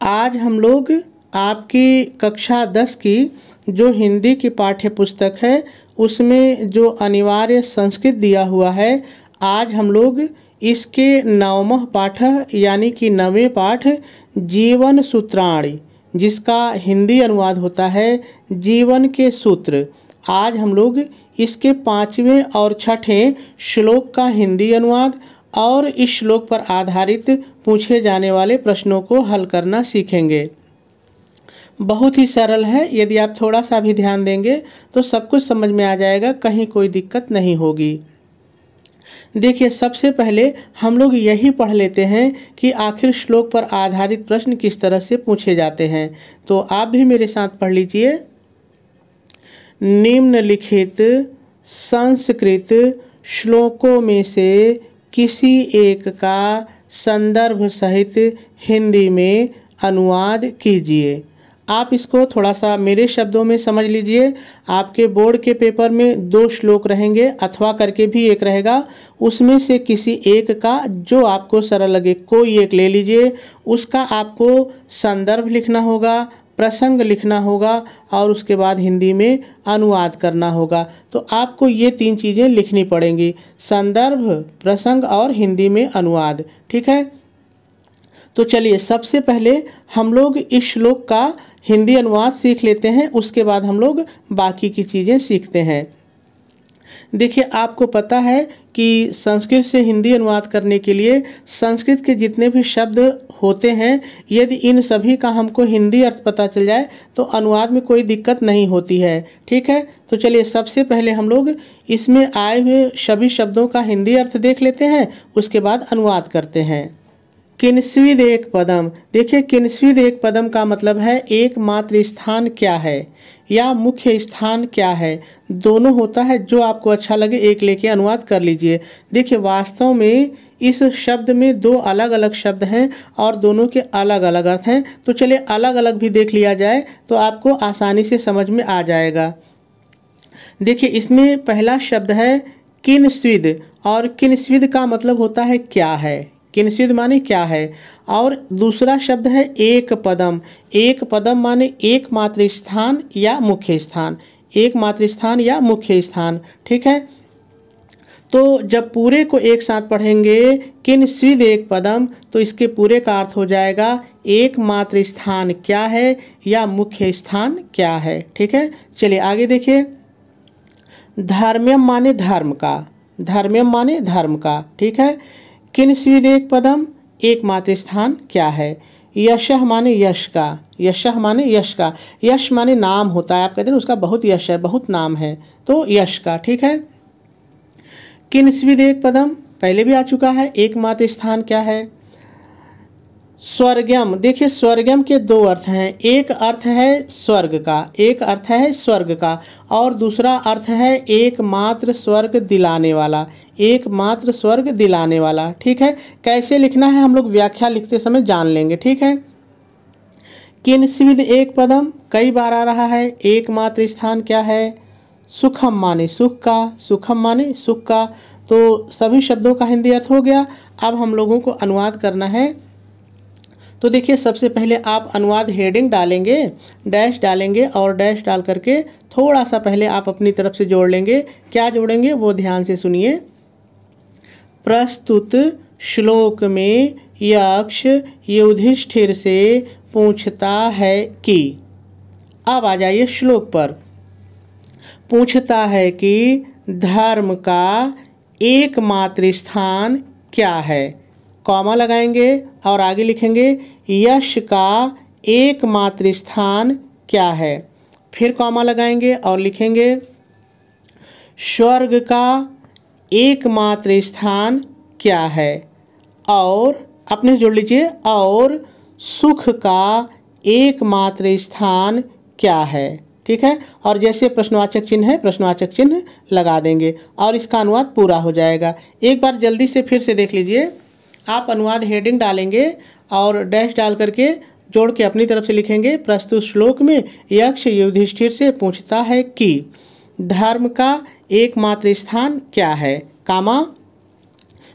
आज हम लोग आपकी कक्षा 10 की जो हिंदी की पाठ्य पुस्तक है उसमें जो अनिवार्य संस्कृत दिया हुआ है, आज हम लोग इसके 9वां पाठ यानी कि 9वें पाठ जीवन सूत्राणि, जिसका हिंदी अनुवाद होता है जीवन के सूत्र। आज हम लोग इसके 5वें और 6ठे श्लोक का हिंदी अनुवाद और इस श्लोक पर आधारित पूछे जाने वाले प्रश्नों को हल करना सीखेंगे। बहुत ही सरल है, यदि आप थोड़ा सा भी ध्यान देंगे तो सब कुछ समझ में आ जाएगा, कहीं कोई दिक्कत नहीं होगी। देखिए, सबसे पहले हम लोग यही पढ़ लेते हैं कि आखिर श्लोक पर आधारित प्रश्न किस तरह से पूछे जाते हैं। तो आप भी मेरे साथ पढ़ लीजिए। निम्नलिखित संस्कृत श्लोकों में से किसी एक का संदर्भ सहित हिंदी में अनुवाद कीजिए। आप इसको थोड़ा सा मेरे शब्दों में समझ लीजिए। आपके बोर्ड के पेपर में 2 श्लोक रहेंगे, अथवा करके भी एक रहेगा, उसमें से किसी एक का जो आपको सरल लगे कोई एक ले लीजिए। उसका आपको संदर्भ लिखना होगा, प्रसंग लिखना होगा और उसके बाद हिंदी में अनुवाद करना होगा। तो आपको ये 3 चीज़ें लिखनी पड़ेंगी, संदर्भ, प्रसंग और हिंदी में अनुवाद। ठीक है, तो चलिए सबसे पहले हम लोग इस श्लोक का हिंदी अनुवाद सीख लेते हैं, उसके बाद हम लोग बाकी की चीज़ें सीखते हैं। देखिए, आपको पता है कि संस्कृत से हिंदी अनुवाद करने के लिए संस्कृत के जितने भी शब्द होते हैं, यदि इन सभी का हमको हिंदी अर्थ पता चल जाए तो अनुवाद में कोई दिक्कत नहीं होती है। ठीक है, तो चलिए सबसे पहले हम लोग इसमें आए हुए सभी शब्दों का हिंदी अर्थ देख लेते हैं, उसके बाद अनुवाद करते हैं। किन्स्विद एक पदम। देखिए, किन्स्विद एक पदम का मतलब है एकमात्र स्थान क्या है या मुख्य स्थान क्या है, दोनों होता है। जो आपको अच्छा लगे एक लेके अनुवाद कर लीजिए। देखिए, वास्तव में इस शब्द में 2 अलग अलग शब्द हैं और दोनों के अलग अलग अर्थ हैं। तो चलिए अलग अलग भी देख लिया जाए तो आपको आसानी से समझ में आ जाएगा। देखिए, इसमें पहला शब्द है किन्स्विद, और किन्स्विद का मतलब होता है क्या है, किन्स्विद माने क्या है। और दूसरा शब्द है एक पदम। एक पदम माने एकमात्र स्थान या मुख्य स्थान, एकमात्र स्थान या मुख्य स्थान। ठीक है, तो जब पूरे को एक साथ पढ़ेंगे किन्स्विद एक पदम, तो इसके पूरे का अर्थ हो जाएगा एकमात्र स्थान क्या है या मुख्य स्थान क्या है। ठीक है, चलिए आगे देखिए। धर्म्यम माने धर्म का, धर्म्यम माने धर्म का। ठीक है, किन्स्विद एक पदम, एकमात्र स्थान क्या है। यशः माने यश का, यशः माने यश का, यश माने नाम होता है। आप कहते हैं उसका बहुत यश है, बहुत नाम है, तो यश का। ठीक है, किन्स्विद एक पदम पहले भी आ चुका है, एकमात्र स्थान क्या है। स्वर्गम। देखिए, स्वर्गम के 2 अर्थ हैं, एक अर्थ है स्वर्ग का, एक अर्थ है स्वर्ग का, और दूसरा अर्थ है एकमात्र स्वर्ग दिलाने वाला, एकमात्र स्वर्ग दिलाने वाला। ठीक है, कैसे लिखना है हम लोग व्याख्या लिखते समय जान लेंगे। ठीक है, किन्स्विद एक पदम कई बार आ रहा है, एकमात्र स्थान क्या है। सुखम माने सुख का, सुखम माने सुख का। तो सभी शब्दों का हिंदी अर्थ हो गया। अब हम लोगों को अनुवाद करना है। तो देखिए, सबसे पहले आप अनुवाद हेडिंग डालेंगे, डैश डालेंगे और डैश डाल करके थोड़ा सा पहले आप अपनी तरफ से जोड़ लेंगे। क्या जोड़ेंगे वो ध्यान से सुनिए। प्रस्तुत श्लोक में यक्ष युधिष्ठिर से पूछता है कि, अब आ जाइए श्लोक पर। पूछता है कि धर्म का एकमात्र स्थान क्या है, कॉमा लगाएंगे और आगे लिखेंगे यश का एकमात्र स्थान क्या है। फिर कॉमा लगाएंगे और लिखेंगे स्वर्ग का एकमात्र स्थान क्या है, और अपने जोड़ लीजिए, और सुख का एकमात्र स्थान क्या है। ठीक है, और जैसे प्रश्नवाचक चिन्ह है प्रश्नवाचक चिन्ह लगा देंगे और इसका अनुवाद पूरा हो जाएगा। एक बार जल्दी से फिर से देख लीजिए। आप अनुवाद हेडिंग डालेंगे और डैश डाल करके जोड़ के अपनी तरफ से लिखेंगे। प्रस्तुत श्लोक में यक्ष युधिष्ठिर से पूछता है कि धर्म का एकमात्र स्थान क्या है, कामा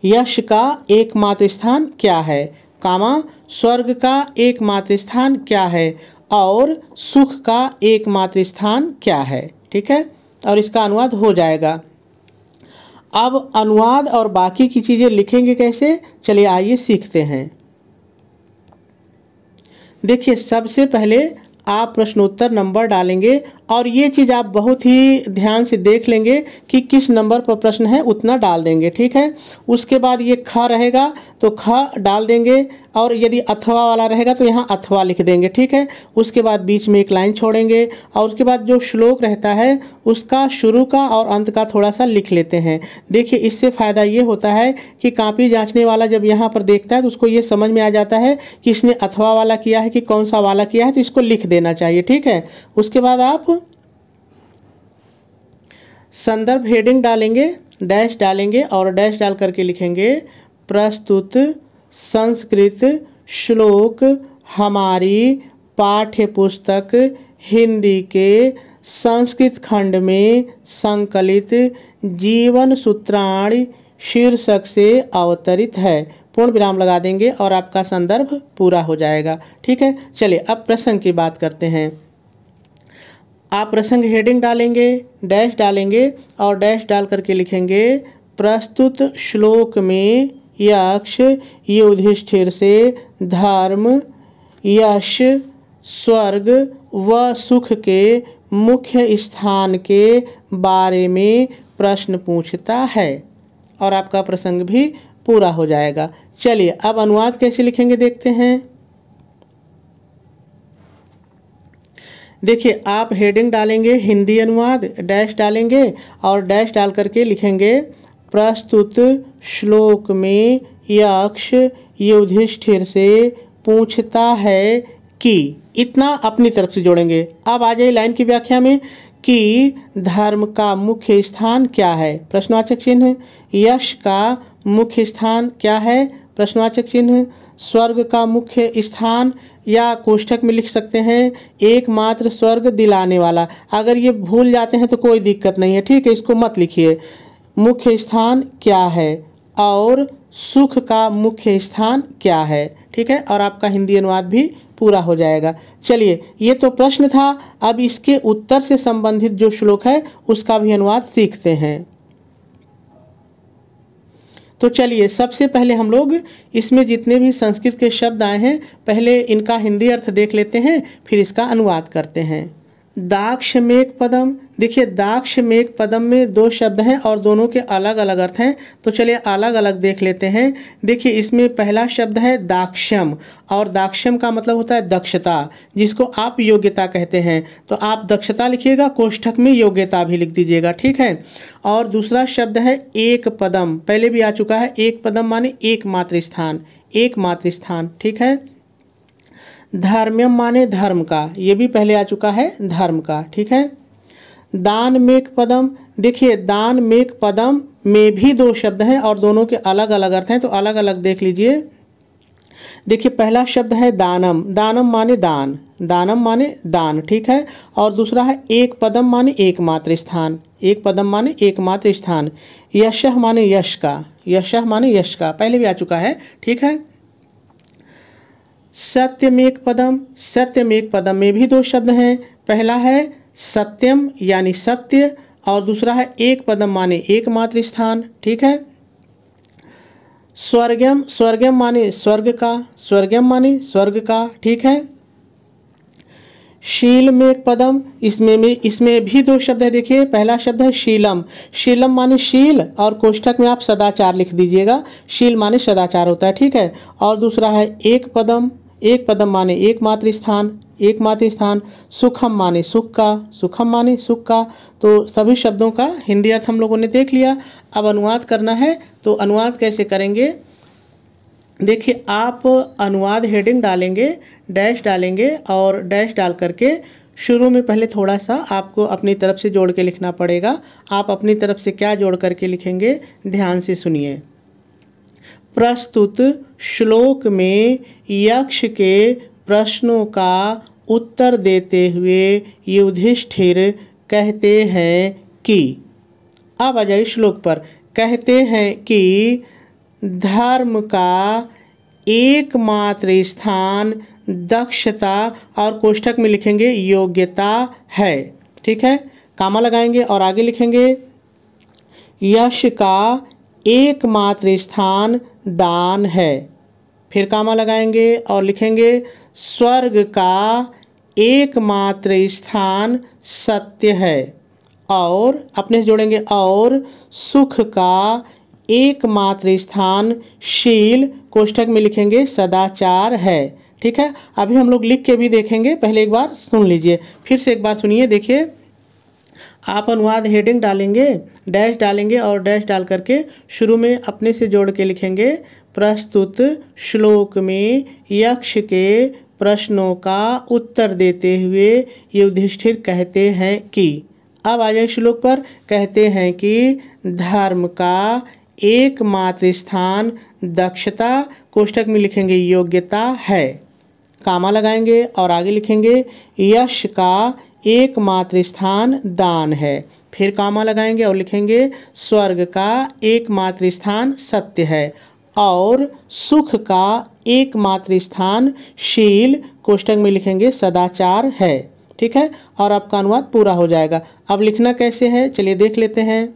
यश का एकमात्र स्थान क्या है। कामा स्वर्ग का एकमात्र स्थान क्या है और सुख का एकमात्र स्थान क्या है। ठीक है, और इसका अनुवाद हो जाएगा। अब अनुवाद और बाकी की चीज़ें लिखेंगे कैसे, चलिए आइए सीखते हैं। देखिए, सबसे पहले आप प्रश्नोत्तर नंबर डालेंगे और ये चीज़ आप बहुत ही ध्यान से देख लेंगे कि किस नंबर पर प्रश्न है उतना डाल देंगे। ठीक है, उसके बाद ये ख रहेगा तो ख डाल देंगे और यदि अथवा वाला रहेगा तो यहाँ अथवा लिख देंगे। ठीक है, उसके बाद बीच में एक लाइन छोड़ेंगे और उसके बाद जो श्लोक रहता है उसका शुरू का और अंत का थोड़ा सा लिख लेते हैं। देखिए, इससे फ़ायदा ये होता है कि कॉपी जांचने वाला जब यहाँ पर देखता है तो उसको ये समझ में आ जाता है कि इसने अथवा वाला किया है कि कौन सा वाला किया है, तो इसको लिख देना चाहिए। ठीक है, उसके बाद आप संदर्भ हेडिंग डालेंगे, डैश डालेंगे और डैश डाल करके लिखेंगे प्रस्तुत संस्कृत श्लोक हमारी पाठ्य पुस्तक हिंदी के संस्कृत खंड में संकलित जीवन सूत्राणि शीर्षक से अवतरित है। पूर्ण विराम लगा देंगे और आपका संदर्भ पूरा हो जाएगा। ठीक है, चलिए अब प्रसंग की बात करते हैं। आप प्रसंग हेडिंग डालेंगे, डैश डालेंगे और डैश डाल करके लिखेंगे प्रस्तुत श्लोक में यक्ष युधिष्ठिर से धर्म, यश, स्वर्ग व सुख के मुख्य स्थान के बारे में प्रश्न पूछता है और आपका प्रसंग भी पूरा हो जाएगा। चलिए अब अनुवाद कैसे लिखेंगे देखते हैं। देखिए, आप हेडिंग डालेंगे हिंदी अनुवाद, डैश डालेंगे और डैश डाल करके लिखेंगे प्रस्तुत श्लोक में यक्ष युधिष्ठिर से पूछता है कि, इतना अपनी तरफ से जोड़ेंगे। अब आ जाइए लाइन की व्याख्या में कि धर्म का मुख्य स्थान क्या है, प्रश्नवाचक चिन्ह। यश का मुख्य स्थान क्या है, प्रश्नवाचक चिन्ह। स्वर्ग का मुख्य स्थान, या कोष्ठक में लिख सकते हैं एकमात्र स्वर्ग दिलाने वाला। अगर ये भूल जाते हैं तो कोई दिक्कत नहीं है। ठीक है, इसको मत लिखिए। मुख्य स्थान क्या है और सुख का मुख्य स्थान क्या है। ठीक है, और आपका हिंदी अनुवाद भी पूरा हो जाएगा। चलिए, ये तो प्रश्न था, अब इसके उत्तर से संबंधित जो श्लोक है उसका भी अनुवाद सीखते हैं। तो चलिए, सबसे पहले हम लोग इसमें जितने भी संस्कृत के शब्द आए हैं पहले इनका हिंदी अर्थ देख लेते हैं, फिर इसका अनुवाद करते हैं। दाक्षमेघ पदम, देखिए दाक्षमेघ पदम में दो शब्द हैं और दोनों के अलग अलग अर्थ हैं, तो चलिए अलग अलग देख लेते हैं। देखिए, इसमें पहला शब्द है दाक्षम और दाक्षम का मतलब होता है दक्षता, जिसको आप योग्यता कहते हैं। तो आप दक्षता लिखिएगा, कोष्ठक में योग्यता भी लिख दीजिएगा। ठीक है, और दूसरा शब्द है एक पदम, पहले भी आ चुका है। एक पदम माने एकमात्र स्थान, एकमात्र स्थान। ठीक है, धर्म्यम माने धर्म का, ये भी पहले आ चुका है, धर्म का। ठीक है, दान मेघ पदम, देखिए दान मेघ पदम में भी दो शब्द हैं और दोनों के अलग अलग अर्थ हैं, तो अलग अलग देख लीजिए। देखिए, पहला शब्द है दानम, दानम माने दान, दानम माने दान। ठीक है, और दूसरा है एक पदम माने एकमात्र स्थान, एक पदम माने एकमात्र स्थान। यशः माने यश का, यशः माने यश का, पहले भी आ चुका है। ठीक है, सत्यमेक पदम, सत्यमेक पदम में भी दो शब्द हैं, पहला है सत्यम यानी सत्य और दूसरा है एक पदम माने एकमात्र स्थान। ठीक है, स्वर्गम, स्वर्गम माने स्वर्ग का, स्वर्गम माने स्वर्ग का। ठीक है, शीलमेक पदम, इसमें भी दो शब्द है। देखिए, पहला शब्द है शीलम, शीलम माने शील और कोष्ठक में आप सदाचार लिख दीजिएगा, शील माने सदाचार होता है। ठीक है, और दूसरा है एक पदम, एक पदम माने एकमात्र स्थान, एकमात्र स्थान। सुखम माने सुख का, सुखम माने सुख का। तो सभी शब्दों का हिंदी अर्थ हम लोगों ने देख लिया। अब अनुवाद करना है, तो अनुवाद कैसे करेंगे देखिए, आप अनुवाद हेडिंग डालेंगे, डैश डालेंगे और डैश डाल करके शुरू में पहले थोड़ा सा आपको अपनी तरफ से जोड़ के लिखना पड़ेगा। आप अपनी तरफ से क्या जोड़ करके लिखेंगे, ध्यान से सुनिए। प्रस्तुत श्लोक में यक्ष के प्रश्नों का उत्तर देते हुए युधिष्ठिर कहते हैं कि, अब आ जाइए श्लोक पर, कहते हैं कि धर्म का एकमात्र स्थान दक्षता और कोष्ठक में लिखेंगे योग्यता है। ठीक है, कामा लगाएंगे और आगे लिखेंगे यश का एकमात्र स्थान दान है। फिर कामा लगाएंगे और लिखेंगे स्वर्ग का एकमात्र स्थान सत्य है। और अपने से जोड़ेंगे और सुख का एकमात्र स्थान शील कोष्ठक में लिखेंगे सदाचार है। ठीक है, अभी हम लोग लिख के भी देखेंगे, पहले एक बार सुन लीजिए, फिर से एक बार सुनिए। देखिए, आप अनुवाद हेडिंग डालेंगे, डैश डालेंगे और डैश डाल करके शुरू में अपने से जोड़ के लिखेंगे प्रस्तुत श्लोक में यक्ष के प्रश्नों का उत्तर देते हुए युधिष्ठिर कहते हैं कि, अब आ जाए श्लोक पर, कहते हैं कि धर्म का एकमात्र स्थान दक्षता कोष्ठक में लिखेंगे योग्यता है। कामा लगाएंगे और आगे लिखेंगे यश का एकमात्र स्थान दान है। फिर कामा लगाएंगे और लिखेंगे स्वर्ग का एकमात्र स्थान सत्य है और सुख का एकमात्र स्थान शील कोष्ठक में लिखेंगे सदाचार है। ठीक है, और आपका अनुवाद पूरा हो जाएगा। अब लिखना कैसे है चलिए देख लेते हैं।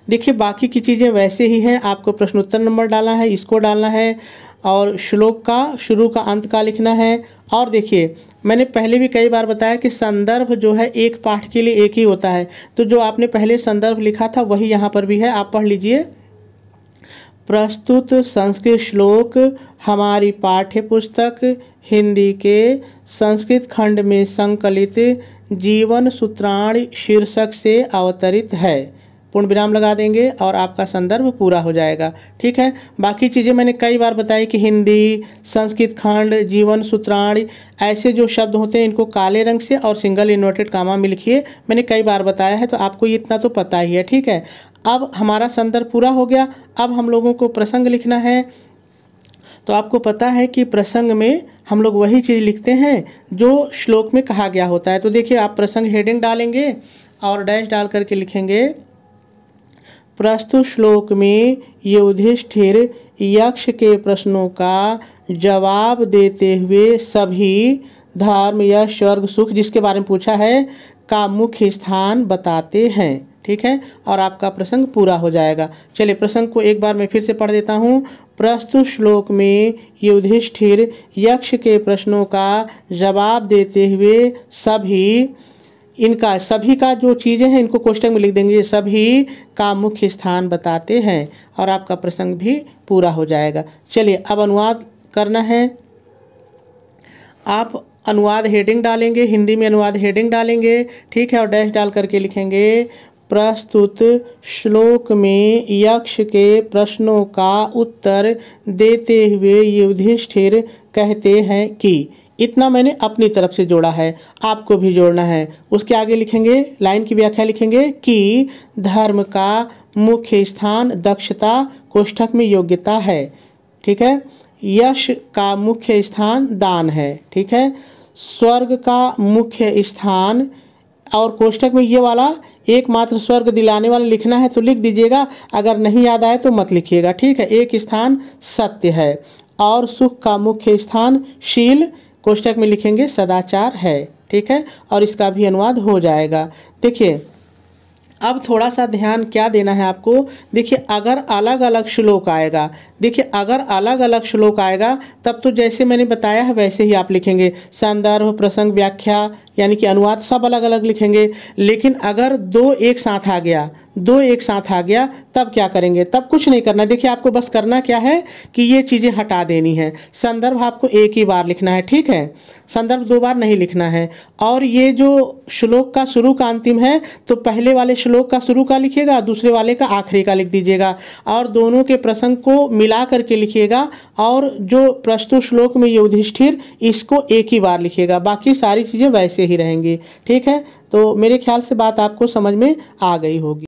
देखिए, बाकी की चीज़ें वैसे ही हैं, आपको प्रश्नोत्तर नंबर डालना है, इसको डालना है और श्लोक का शुरू का अंत का लिखना है। और देखिए, मैंने पहले भी कई बार बताया कि संदर्भ जो है एक पाठ के लिए एक ही होता है, तो जो आपने पहले संदर्भ लिखा था वही यहाँ पर भी है, आप पढ़ लीजिए। प्रस्तुत संस्कृत श्लोक हमारी पाठ्य पुस्तक हिंदी के संस्कृत खंड में संकलित जीवन सूत्राणि शीर्षक से अवतरित है। पूर्ण विराम लगा देंगे और आपका संदर्भ पूरा हो जाएगा। ठीक है, बाकी चीज़ें मैंने कई बार बताई कि हिंदी, संस्कृत खंड, जीवन सूत्राणि, ऐसे जो शब्द होते हैं इनको काले रंग से और सिंगल इन्वर्टेड कामा में लिखिए। मैंने कई बार बताया है, तो आपको इतना तो पता ही है। ठीक है, अब हमारा संदर्भ पूरा हो गया। अब हम लोगों को प्रसंग लिखना है। तो आपको पता है कि प्रसंग में हम लोग वही चीज़ लिखते हैं जो श्लोक में कहा गया होता है। तो देखिए, आप प्रसंग हेडिंग डालेंगे और डैश डाल करके लिखेंगे प्रस्तुत श्लोक में युधिष्ठिर यक्ष के प्रश्नों का जवाब देते हुए सभी धर्म, यश, स्वर्ग, सुख जिसके बारे में पूछा है का मुख्य स्थान बताते हैं। ठीक है, और आपका प्रसंग पूरा हो जाएगा। चलिए प्रसंग को एक बार मैं फिर से पढ़ देता हूँ। प्रस्तुत श्लोक में युधिष्ठिर यक्ष के प्रश्नों का जवाब देते हुए सभी का जो चीज़ें हैं इनको कोष्ठक में लिख देंगे, सभी का मुख्य स्थान बताते हैं और आपका प्रसंग भी पूरा हो जाएगा। चलिए अब अनुवाद करना है। आप अनुवाद हेडिंग डालेंगे, हिंदी में अनुवाद हेडिंग डालेंगे। ठीक है, और डैश डाल करके लिखेंगे प्रस्तुत श्लोक में यक्ष के प्रश्नों का उत्तर देते हुए युधिष्ठिर कहते हैं कि, इतना मैंने अपनी तरफ से जोड़ा है, आपको भी जोड़ना है। उसके आगे लिखेंगे, लाइन की व्याख्या लिखेंगे कि धर्म का मुख्य स्थान दक्षता कोष्ठक में योग्यता है। ठीक है, यश का मुख्य स्थान दान है। ठीक है, स्वर्ग का मुख्य स्थान और कोष्ठक में ये वाला एकमात्र स्वर्ग दिलाने वाला लिखना है तो लिख दीजिएगा, अगर नहीं याद आए तो मत लिखिएगा। ठीक है, एक स्थान सत्य है और सुख का मुख्य स्थान शील कोष्ठक में लिखेंगे सदाचार है। ठीक है, और इसका भी अनुवाद हो जाएगा। देखिए, अब थोड़ा सा ध्यान क्या देना है आपको। देखिए, अगर अलग अलग श्लोक आएगा, देखिए अगर अलग अलग श्लोक आएगा तब तो जैसे मैंने बताया है वैसे ही आप लिखेंगे, संदर्भ, प्रसंग, व्याख्या यानी कि अनुवाद सब अलग अलग लिखेंगे। लेकिन अगर दो एक साथ आ गया तब क्या करेंगे, तब कुछ नहीं करना। देखिए, आपको बस करना क्या है कि ये चीज़ें हटा देनी है। संदर्भ आपको एक ही बार लिखना है। ठीक है, संदर्भ दो बार नहीं लिखना है। और ये जो श्लोक का शुरू का अंतिम है तो पहले वाले श्लोक का शुरू का लिखिएगा, दूसरे वाले का आखिरी का लिख दीजिएगा और दोनों के प्रसंग को मिला करके लिखिएगा। और जो प्रस्तुत श्लोक में युधिष्ठिर इसको एक ही बार लिखिएगा, बाकी सारी चीज़ें वैसे ही रहेंगी। ठीक है, तो मेरे ख्याल से बात आपको समझ में आ गई होगी।